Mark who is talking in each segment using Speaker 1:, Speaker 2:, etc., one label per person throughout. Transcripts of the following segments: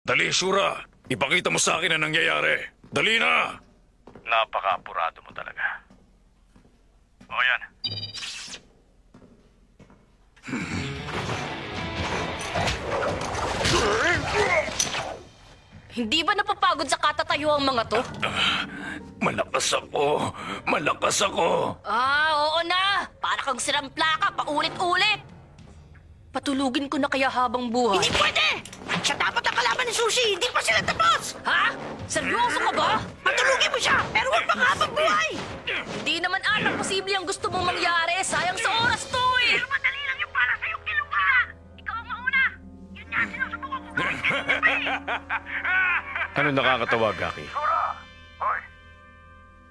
Speaker 1: Dali, Shura. Ipakita mo sa akin ang nangyayari. Dali na!
Speaker 2: Napaka-apurado mo talaga. O yan.
Speaker 3: Hindi ba napapagod sa katatayo ang mga to?
Speaker 1: Malakas ako. Malakas ako.
Speaker 3: Oo na! Para kang sirang plaka, paulit-ulit! Patulugin ko na kaya habang buhay.
Speaker 4: Hindi pwede! Siya dapat ang kalaban ni Sushi! Hindi pa sila tapos!
Speaker 3: Ha? Seryoso ka ba?
Speaker 4: Patulugin mo siya! Pero huwag pang habang buhay!
Speaker 3: Hindi naman ata posible ang gusto mong mangyari. Sayang sa oras to eh!
Speaker 4: Pero madali lang yung para sa'yo, kiluha! Ikaw ang mauna! Yun nga, sinusubukan ko gawin.
Speaker 1: Ano nakakatawa, Gaki?
Speaker 2: Shura! Hoy!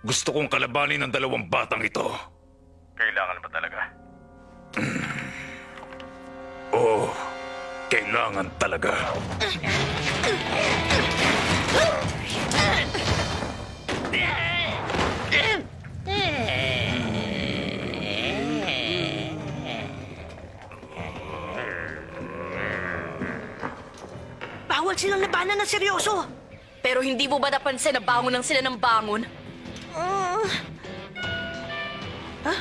Speaker 1: Gusto kong kalabanin ang dalawang batang ito.
Speaker 2: Kailangan ba talaga?
Speaker 1: Oo, kailangan talaga.
Speaker 4: Bawal silang labanan na seryoso!
Speaker 3: Pero hindi mo ba napansin na bangon lang sila ng bangon?
Speaker 4: Ha?